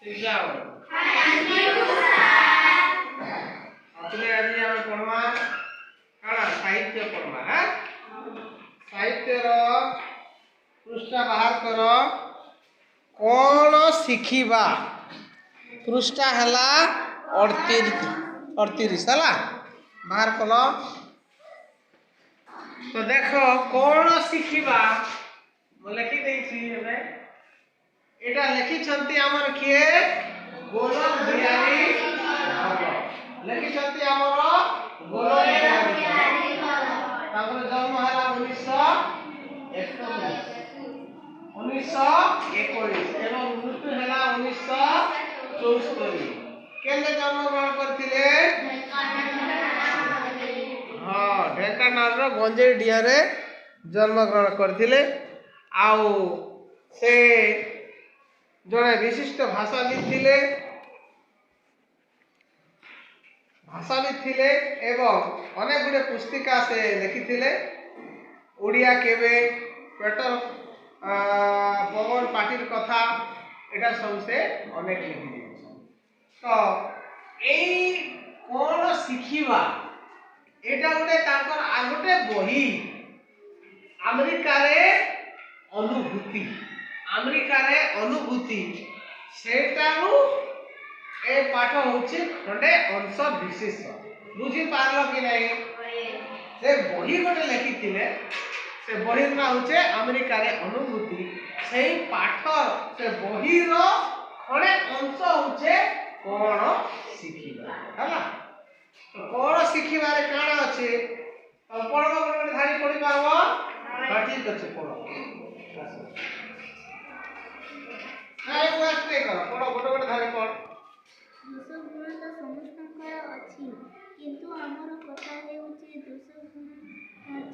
जाओ अपने आज हम पढ़वा काना साहित्य पढ़वा है साहित्य रो पृष्ठा बाहर करो कौन शिखिबा पृष्ठा हला 38 हला बाहर कलो तो देखो कौन शिखिबा मैं लिखि देछि एबे एटा लिखि छंती हमर किए गोलक बिहारी लिखि छंती हमर गोलक बिहारी तापर जन्म हला 1921 एवं मृत्यु हला 1974 केले जन्म ग्रहण करथिले हां ढेंकानाल रो गंजेई डिया रे जन्म ग्रहण करथिले आउ से जड़े विशिष्ट भाषाविद थिले एवं अनेक गुड़े पुस्तिका से लिखिथिले ओडिया केबे पेटर पवन पाटिल कथा एटा सब से अनेक लिखि तो एई कोन शिखिबा एटा गुटे ताकर आगुटे बही अमेरिका रे अनुभूति सेटारू ए पाठ होछि खंडे अंश विशेष बुझी पारलो कि नहीं से बही गोटे लिखिथिले से बही ना होचे अमेरिका रे अनुभूति सेही पाठ से बही रो खंडे अंश होचे कोन शिखिबा हला तो कोन शिखिबा रे काना अछि पढ़बो गोटे धारी पढ़ी पारबो ठीक अछि पढ़ो हाय वास्ट नहीं करो पढ़ो गोटे धारी पढ़ दोष गुण तो समस्तଙ୍କର ଅଛି କିନ୍ତୁ ଆମର କଥା ହେଉଛି दोष गुण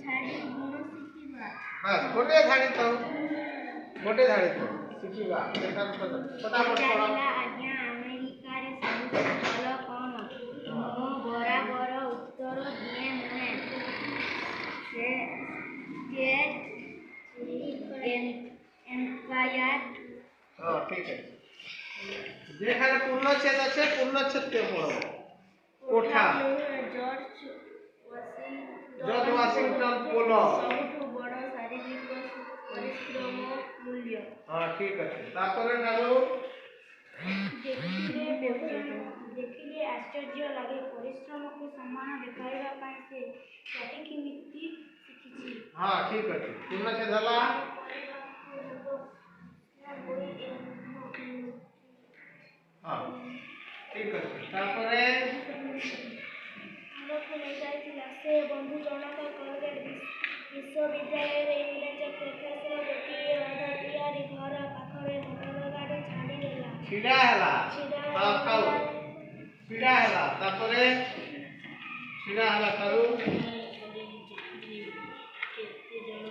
ଛାଡ଼ି गुण ଶିଖିବା हां गोटे धारी तो ଶିଖିବା ସେଟା ଫଟାଫଟ ପଢ଼ ଆଜ୍ଞା ଆମେରିକାରେ ସବୁଠୁ ଭଲ କ'ଣ ମୁଁ ବରାବର ଉତ୍ତର ଦିଏ ନୁହେଁ एम्पायर हां ठीक है जे खाली पूर्णच्छेद আছে पूर्णच्छेद के पढ़ो कोठा जॉर्ज वाशिंगटन पोलो सबठु बड़ शारीरिक परिश्रम मूल्य हां ठीक আছে তারপরে নাও देखिले आश्चर्य लगे परिश्रम को सम्मान देखाइबा ପାଇଁ से सटीक नीति शिखिछि हां ठीक আছে पूर्णच्छेद हला हां ठीक है तारपरे लोक नेजाइतिला से बंधु जनक कॉलेज विश्वविद्यालय रे इंग्लिश प्रोफेसर गोटिए अधा तियारी घर पाखरे मोटर गाड़ी छाड़ी देला छिडा हला हां खाओ छिडा हला तारपरे छिडा हला करू केते जन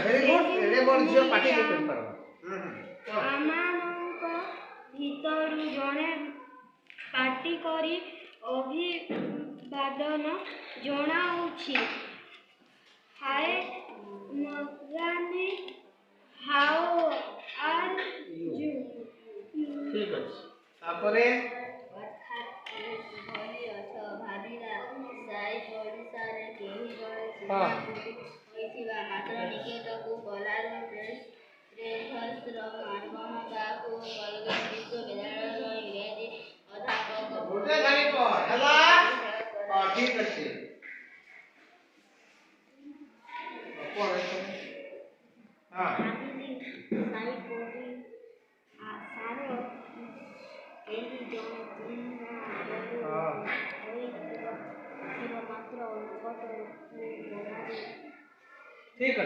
वेरी गुड एरे बोल जियो पार्टी को कर पारो आमानक भीतरु जणे पार्टी करी अभिवादन जणाउछि हाय मगाने हाउ आर यू ठीक है तापरे भली अछ भाबिला साई ओडिसा रे केही जणे हां होइथिबा मात्र निकेत को गलारो प्रेस रे मानवना का को कलगन विश्वविद्यालय रो इंग्रेजी अध्यापक गोटे धारी पढ़ हला ठीक अछि पढ़ हां साई कोडी सारो केही जणे चिन्ना हां होइथिबा मात्र अनुगत गलारो ठीक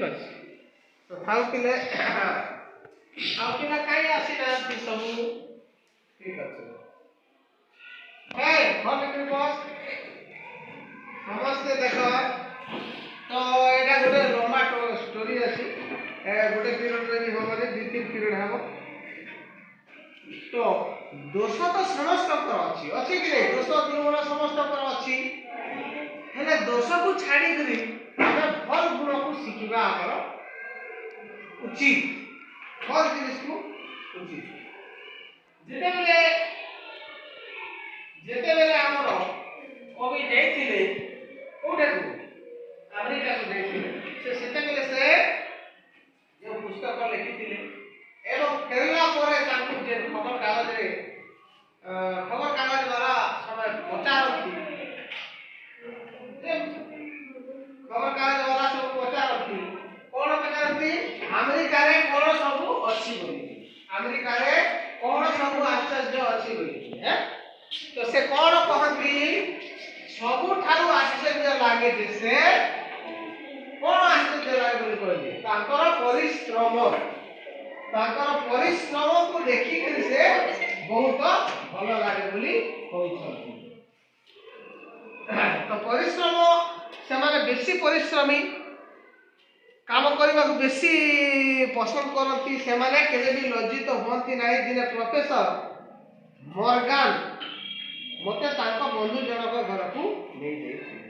अछि तो थाउ पिले आउ किना काई आसी ना सब ठीक अछि ए घर के बस नमस्ते देखो तो एटा गोटे लंबा स्टोरी अछि गोटे पीरियड रे भी होबे 2-3 पीरियड हबो तो ଦୋଷ ତ ସମସ୍ତଙ୍କର ଅଛି ଅଛି କି ନାହିଁ ଦୋଷ ଗୁଣ ସମସ୍ତଙ୍କର ଅଛି ହେଲେ ଦୋଷକୁ ଛାଡ଼ିକରି ଆମେ ଭଲ ଗୁଣକୁ ଶିଖିବା ଆମର ଉଚିତ ଭଲ ଜିନିଷକୁ ଉଚିତ ଯେତେବେଳେ ଆମର କବି ଯାଇଥିଲେ କୋଉଠାକୁ ଆମେରିକାକୁ ଯାଇଥିଲେ ସେତେବେଳେ ସେ ଯେଉଁ ପୁସ୍ତକ ଲେଖିଥିଲେ ଏବଂ ଫେରିଲା ପରେ ତାଙ୍କୁ ଯେ ଖବରକାଗଜ ଦ୍ୱାରା ସମୟ ପଚାରନ୍ତି ଖବରକାଗଜ ଦ୍ୱାରା ସବୁ ପଚାରନ୍ତି କ'ଣ ପଚାରନ୍ତି ଆମେରିକାରେ କ'ଣ ସବୁ ଅଛି ବୋଲି ଆମେରିକାରେ କ'ଣ ସବୁ ଆଶ୍ଚର୍ଯ୍ୟ ଅଛି ବୋଲି ତ ସେ କ'ଣ କହନ୍ତି ସବୁଠାରୁ ଆଶ୍ଚର୍ଯ୍ୟ ଲାଗେ ଯେ ସେ କ'ଣ ଆଶ୍ଚର୍ଯ୍ୟ ଲାଗେ ବୋଲି କହିଲେ ତାଙ୍କର ପରିଶ୍ରମକୁ ଦେଖିକରି ସେ ବହୁତ ଭଲ ଲାଗେ ବୋଲି କହିଛନ୍ତି ତ ପରିଶ୍ରମ ସେମାନେ ବେଶୀ ପରିଶ୍ରମୀ କାମ କରିବାକୁ ବେଶୀ ପସନ୍ଦ କରନ୍ତି ସେମାନେ କେବେ ବି ଲଜ୍ଜିତ ହୁଅନ୍ତି ନାହିଁ ଦିନେ ପ୍ରଫେସର ମର୍ଗାନ ମୋତେ ତାଙ୍କ ବନ୍ଧୁ ଜଣକ ଘରକୁ ନେଇଯାଇଥିଲେ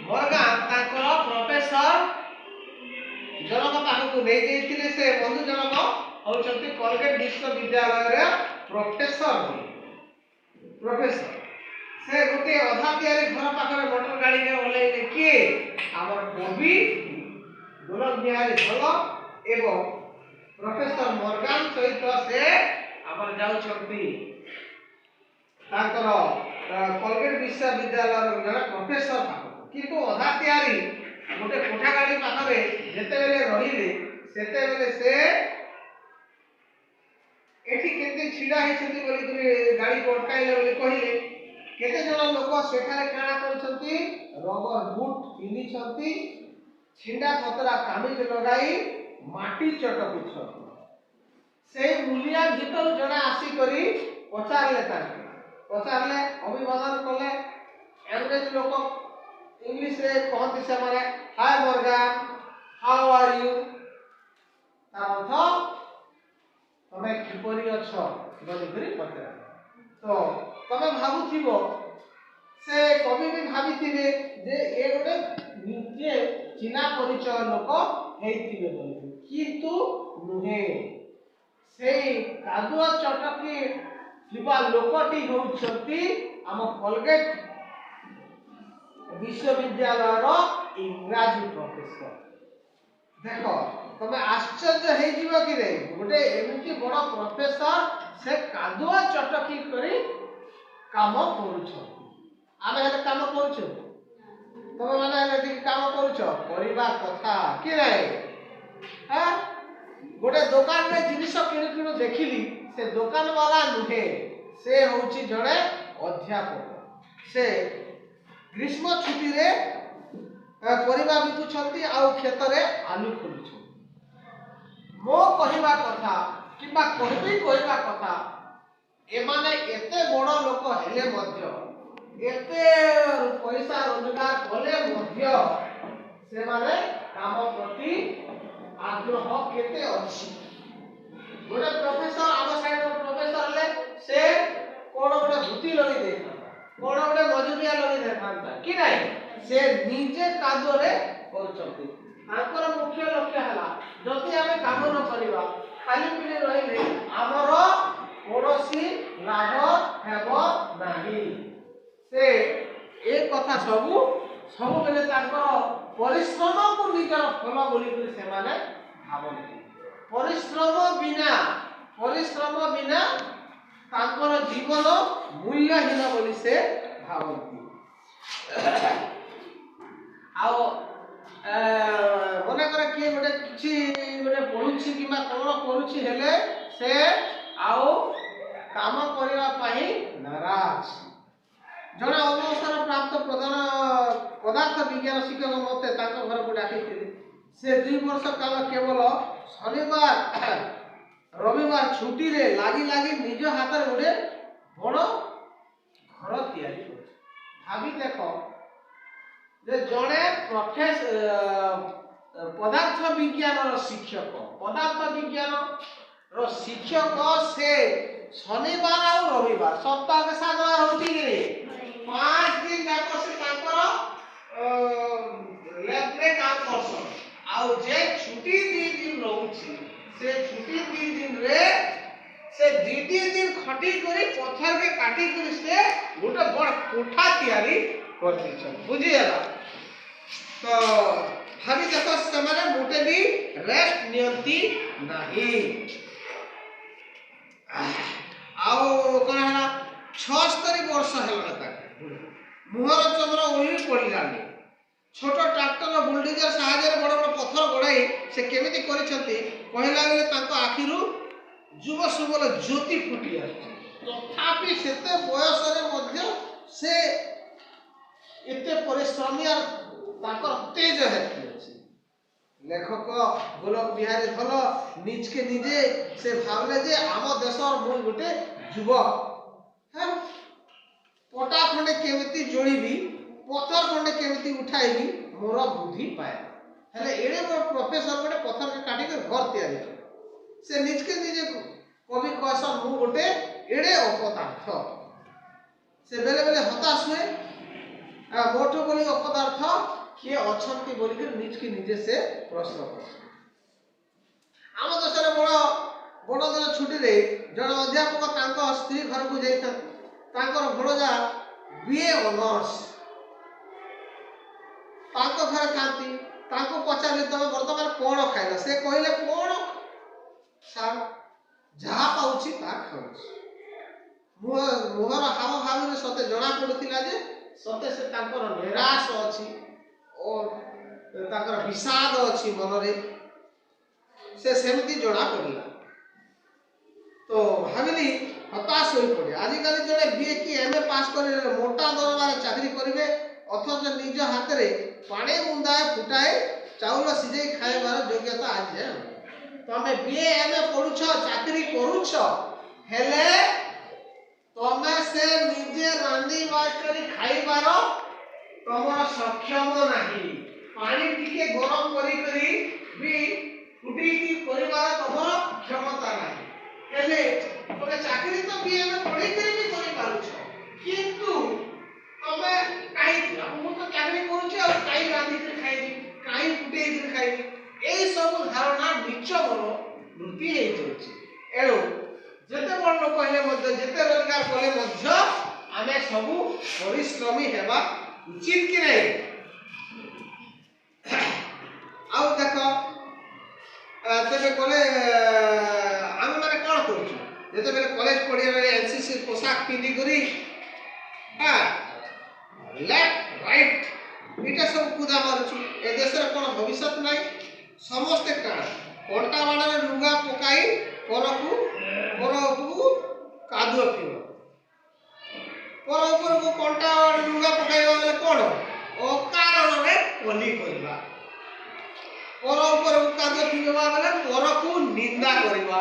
ମର୍ଗାନ ତାଙ୍କର ପ୍ରଫେସର ଜଣକ ପାଖକୁ ନେଇଯାଇଥିଲେ ସେ ବନ୍ଧୁ ଜଣକ ହେଉଛନ୍ତି କଲଗେଟ ବିଶ୍ୱବିଦ୍ୟାଳୟର ପ୍ରଫେସର ସେ ଗୋଟିଏ ଅଧା ତିଆରି ଘର ପାଖରେ ମୋଟର ଗାଡ଼ିରେ ଓହ୍ଲାଇଲେ କିଏ ଆମର କବି ଗୋଲକ ବିହାରୀ ଧଳ ଏବଂ ପ୍ରଫେସର ମର୍ଗାନ ସହିତ ସେ ଆମର ଯାଉଛନ୍ତି ତାଙ୍କର କଲଗେଟ ବିଶ୍ୱବିଦ୍ୟାଳୟର ଜଣେ ପ୍ରଫେସର ପାଖକୁ କିନ୍ତୁ ଅଧା ତିଆରି ଗୋଟେ କୋଠା ଗାଡ଼ି ପାଖରେ ଯେତେବେଳେ ରହିଲେ ସେତେବେଳେ ସେ ଏଠି କେତେ ଛିଡ଼ା ହେଇଛନ୍ତି ବୋଲିକରି ଗାଡ଼ିକୁ ଅଟକାଇଲେ ବୋଲି କହିଲେ କେତେ ଜଣ ଲୋକ ସେଠାରେ କାଣା କରୁଛନ୍ତି ରବର ବୁଟ ପିନ୍ଧିଛନ୍ତି ଛିଣ୍ଡା ପତରା କାମିଜ ଲଗାଇ ମାଟି ଚଟକୁଛନ୍ତି ସେଇ ମୂଲିଆ ଭିତରୁ ଜଣେ ଆସିକରି ପଚାରିଲେ ଅଭିବାଦନ କଲେ ଇଂରେଜ ଲୋକ ଇଂଲିଶରେ କହନ୍ତି ସେମାନେ hi morning how are you ତାର ଅର୍ଥ ତମେ କିପରି ଅଛ ବୋଲିକରି ପଚାରିଲେ ତ ତମେ ଭାବୁଥିବ ସେ କବି ବି ଭାବିଥିବେ ଯେ ଏ ଗୋଟେ ନିଜେ ଚିହ୍ନା ପରିଚୟ ଲୋକ ହେଇଥିବେ ବୋଲି କିନ୍ତୁ ନୁହେଁ ସେଇ କାଦୁଅ ଚଟକି ଥିବା ଲୋକଟି ହେଉଛନ୍ତି ଆମ କଲଗେଟ ବିଶ୍ୱବିଦ୍ୟାଳୟର ଇଂରାଜୀ ପ୍ରଫେସର ଦେଖ ତମେ ଆଶ୍ଚର୍ଯ୍ୟ ହେଇଯିବ କି ନାହିଁ ଗୋଟେ ଏମିତି ବଡ଼ ପ୍ରଫେସର ସେ କାଦୁଅ ଚଟକି କରି କାମ କରୁଛନ୍ତି ଆମେ ହେଲେ କାମ କରୁଛୁ ତମେ ମାନେ ହେଲେ ଟିକେ କାମ କରୁଛ କରିବା କଥା କି ନାହିଁ ଗୋଟେ ଦୋକାନରେ ଜିନିଷ କିଣୁ କିଣୁ ଦେଖିଲି ସେ ଦୋକାନ ବାଲା ନୁହେଁ ସେ ହେଉଛି ଜଣେ ଅଧ୍ୟାପକ ସେ ଗ୍ରୀଷ୍ମ ଛୁଟିରେ ପରିବା ବିକୁଛନ୍ତି ଆଉ କ୍ଷେତରେ ଆଲୁ ଖୋଲୁଛନ୍ତି ମୋ କହିବା କଥା କିମ୍ବା କହିବା କଥା ଏମାନେ ଏତେ ବଡ଼ ଲୋକ ହେଲେ ମଧ୍ୟ ଏତେ ପଇସା ରୋଜଗାର କଲେ ମଧ୍ୟ ସେମାନେ କାମ ପ୍ରତି ଆଗ୍ରହ କେତେ ଅଛି ଗୋଟେ ପ୍ରଫେସର ଆମ ସାଇଡର ପ୍ରଫେସର ହେଲେ ସେ କ'ଣ ଗୋଟେ ବୃତ୍ତି ଲଗେଇ ଦେଇଥାନ୍ତା କ'ଣ ଗୋଟେ ମଜୁରିଆ ଲଗେଇ ଦେଇଥାନ୍ତା କି ନାହିଁ ସେ ନିଜେ କାର୍ଯ୍ୟରେ କରୁଛନ୍ତି ତାଙ୍କର ମୁଖ୍ୟ ଲକ୍ଷ୍ୟ ହେଲା ଯଦି ଆମେ କାମ ନ କରିବା ଖାଲି ପିଲି ରହିଲେ ଆମର କୌଣସି ଲାଭ ହେବ ନାହିଁ ସେ ଏ କଥା ସବୁବେଳେ ତାଙ୍କର ପରିଶ୍ରମକୁ ନିଜର ଫଳ ବୋଲିକରି ସେମାନେ ଭାବନ୍ତି ପରିଶ୍ରମ ବିନା ତାଙ୍କର ଜୀବନ ମୂଲ୍ୟହୀନ ବୋଲି ସେ ଭାବନ୍ତି ଆଉ ମନେକର କିଏ ଗୋଟେ କିଛି ଗୋଟେ ପଢୁଛି କିମ୍ବା କ'ଣ କରୁଛି ହେଲେ ସେ ଆଉ କାମ କରିବା ପାଇଁ ନାରାଜ ଜଣେ ଅବସର ପ୍ରାପ୍ତ ପଦାର୍ଥ ବିଜ୍ଞାନ ଶିକ୍ଷକ ମୋତେ ତାଙ୍କ ଘରକୁ ଡାକିଥିଲେ ସେ 2 ବର୍ଷ କାଳ କେବଳ ଶନିବାର ରବିବାର ଛୁଟିରେ ଲାଗି ନିଜ ହାତରେ ଗୋଟେ ବଡ଼ ଘର ତିଆରି କରୁଛି ଭାବି ଦେଖ ଯେ ଜଣେ ପଦାର୍ଥ ବିଜ୍ଞାନର ଶିକ୍ଷକ ପଦାର୍ଥ ବିଜ୍ଞାନର ଶିକ୍ଷକ ସେ ଶନିବାର ଆଉ ରବିବାର ସପ୍ତାହକେ 7 ବାର ହଉଛି କି 5 ଦିନ ଯାକ ସେ ତାଙ୍କର ଲ୍ୟାବରେ କାମ କରସନ୍ ଆଉ ଯେ ଛୁଟି 2 ଦିନ ରହୁଛି ସେ ଛୁଟି 2 ଦିନରେ से 2-3 दिन खटी करी पत्थर के काटी करी से गोटे बड़ कोठा तैयारी कर दिछन बुझी जाला तो भाभी देखो से माने मोटे भी रेस्ट नियंती नहीं आओ कोन हला 76 वर्ष होला तक मुहर चमरा ओही पड़ी जानी छोट ट्रैक्टर बुलडोजर सहायरे बड़ बड़ पत्थर गड़ाई से केमिति करिसंती कहला बेले तांको आखिरु युव सबल ज्योति फुटी आछे तथापि सेते बयसरे मध्य से एते परिश्रमी और ताकर तेज हेती अछि लेखक गोलक बिहारी धल निज के निजे से भावले जे आम देशर मु गोटे युवक है पटा खंडे केमिति जोड़ीबी पत्थर खंडे केमिति उठाइबी मोर बुद्धि पाए हेले एडे प्रोफेसर गोटे पत्थर के काटी के घर तैयारी से निज के निजे कवि कहसन मु गोटे एडे अपदार्थ से बेले बेले हताश हुए मोटो बोली अपदार्थ किए अछंती बोली के निज के निजे से प्रश्न कर आम देशरे बड़ दिन छुट्टी रे जन अध्यापक तांको स्त्री घर को जाइता तांकर भणजा बीए ऑनर्स तांको घर कांती तांको पचारे तमे वर्तमान कोन खाइला से कहले कोन सर जहा पाउछि ता खाउछि मुहर हाव भाव रे सते जणा पडुतिला जे सते से तांकर निराश अछि और तांकर विषाद अछि मन रे से सेमति जणा पडिला तो भाबिली हताश होई पड़े आजिकल जड़े बीए की एमए पास करे मोटा दरबार चाकरी करिवे अथच निज हाथ रे पानी मुंदाए फुटाए चाउल सिझे खाइबार योग्यता आज जाए तमे बीए एमए पढुछ चाकरी करूछ हेले तमे से निजे रांदी बाकरी खाइबार तमर सक्षम नाही पानी टिके गरम करी भी फुटी की परिवार तमर क्षमता नाही हेले तमे चाकरी तो बीए में पढी करी भी करि पारुछ किंतु तमे काई हम तो चाकरी करूछ और काई रांदी के खाइबी काई फुटी के खाइबी ए सब धारणा नीच मन वृत्ति हे जाउछि एळो जेते बड़ लोक हेले मध्य जेते रोजगार कले मध्य आमे सब परिश्रमी हेबा उचित कि नै आउ देखो तबे कोले हम माने कोन करूछु जेते बेले कॉलेज पढिया बेले एनसीसी पोशाक पिंदी करी हां लेफ्ट राइट इटा सब कुदा मारुछु ए देश रे कोन भविष्य नै समस्त काण कोंटा बाणा रे लुगा पकाई परकु कादुआ पियो पर ऊपर को कोंटा लुगा पकाइबा बेले कोन ओ कारण रे कोली करबा पर ऊपर को कादुआ पियोबा बेले परकु निंदा करबा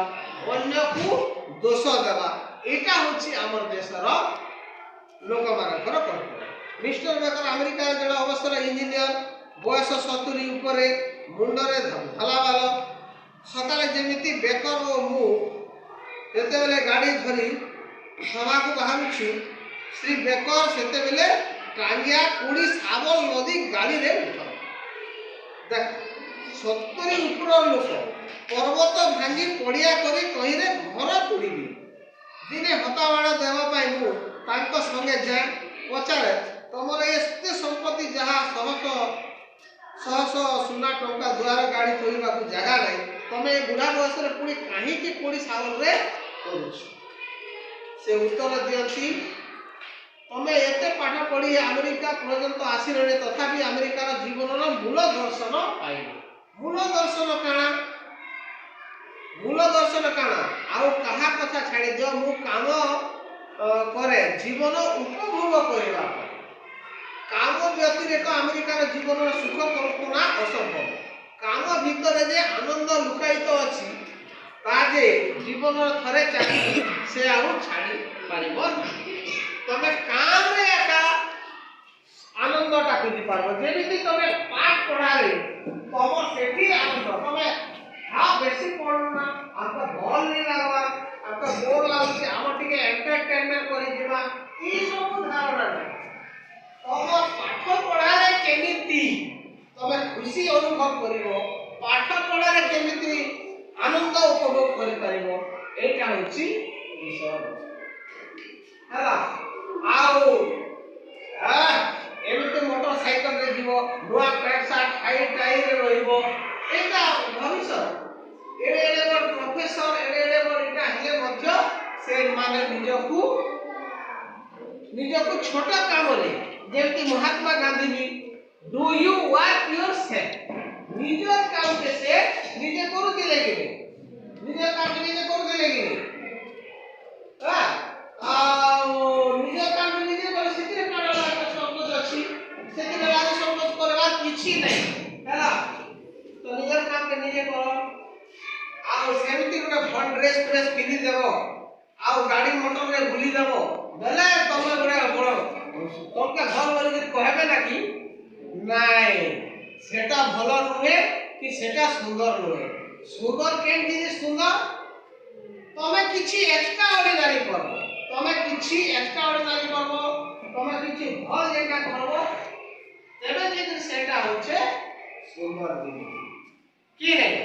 अन्य को दोष देबा एटा होछि हमर देशर लोक मानकर कर्तव्य मिस्टर बेकर अमेरिका जण अवसर इंजीनियर बयस 70 ऊपर मुंडरे धला वाला सकाले जेमिति बेकर ओ मु तेते बेले गाड़ी धरी सभा को बाहरुछु श्री बेकर सेते बेले टांगिया कुड़ी साबल नदी गाड़ी रे उठा देख 70 ऊपर लोक पर्वत भांगी पड़िया करी कही रे घर तुड़ीबी दिने हतावाड़ा देवा पाई मु तांको संगे जाए पचारे तमर एते संपत्ति जहा सहस सुना टंका द्वार गाड़ी थोइबा को जगह नै तमे बुढ़ा बयस रे पुणी काहे की कोड़ी सावल रे करूछ से उत्तर दियंती तमे एते पाठ पढ़ी अमेरिका पर्यंत आसी रे तथापि अमेरिकार जीवनर मूल दर्शन पाइबो मूल दर्शन काना आउ कहा कथा छाड़ी दियो मु काम करे जीवन उपभोग करबा काम व्यतिरेक अमेरिकार जीवन सुख कल्पना असंभव काम भीतर जे आनंद लुकायित अछि ताजे जीवन थरे चाहि से आउ छाड़ी पारिबो तमे काम रे एका आनंदटा खुजी पारबो जेमिति तमे पाठ पढ़ाले तम सेठी आनंद तमे हा बेसी पढ़ना आपका बॉल नहीं ବୋର୍ ଲାଗୁଛି ଆମ ଟିକେ ଏଣ୍ଟରଟେନମେଣ୍ଟ କରିଯିବା ଏଇ ସବୁ ଧାରଣା ନାହିଁ। ତମ ପାଠ ପଢ଼ାରେ କେମିତି ତମେ ଖୁସି ଅନୁଭବ କରିବ, ପାଠ ପଢ଼ାରେ କେମିତି ଆନନ୍ଦ ଉପଭୋଗ କରିପାରିବ, ଏଇଟା ହଉଛି ବିଷୟ ହେଲା। ଆଉ ଏମିତି ମୋଟର ସାଇକେଲରେ ଯିବ, ନୂଆ ପ୍ୟାଣ୍ଟ ସାର୍ଟ ହାଇ ଟାଇରେ ରହିବ, ଏଇଟା ଭବିଷ୍ୟତ। ଏଡ଼େ ଏଡ଼େ ବଡ଼ ପ୍ରଫେସର, ଏଡ଼େ ଏଡ଼େ ବଡ଼ ଏଇଟା ହେଲେ ମଧ୍ୟ ସେମାନେ ନିଜକୁ ଛୋଟ କାମରେ, ଯେମିତି ମହାତ୍ମା ଗାନ୍ଧୀ ବି do you work yourself, ନିଜର କାମକେ ସେ ନିଜେ କରୁଥିଲେ କି ନିଜ କାମ ନିଜେ କରୁଥିଲେ କି ଆଉ ନିଜ କାମ ନିଜେ କଲେ ସେଥିରେ କାରଣ ସଙ୍କୋଚ ଅଛି, ସେଥିରେ ରାଜ ସଙ୍କୋଚ କରିବାର କିଛି ନାହିଁ ହେଲା। ତ ନିଜର କାମକେ ନିଜେ କର। ଆଉ ସେମିତି ଗୋଟେ ଭଲ ଡ୍ରେସ୍ ଫ୍ରେସ୍ ପିନ୍ଧିଦେବ ଆଉ ଗାଡ଼ି ମଟରରେ ବୁଲିଦେବ ବେଲେ ତମେ ଗୋଟେ ବଡ଼ ତମକେ ଭଲ ବୋଲିକି କହିବେ ନା କି ନାଇଁ ସେଟା ଭଲ ନୁହେଁ କି ସେଟା ସୁନ୍ଦର ନୁହେଁ। ସୁନ୍ଦର କେନ୍ ଜିନିଷ ସୁନ୍ଦର, ତମେ କିଛି ଏକ୍ସଟ୍ରା ଅର୍ଡିନାରୀ କରବ, ତମେ କିଛି ଭଲ ଯେଟା କରବ ତେବେ ଯଦି ସେଟା ହଉଛି ସୁନ୍ଦର ଜିନିଷ କି ନାହିଁ।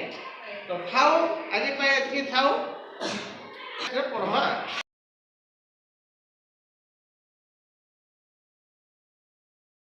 ତ ଥାଉ ଆଜି ପାଇଁ ଏତିକି ଥାଉ ପଢ଼ମା।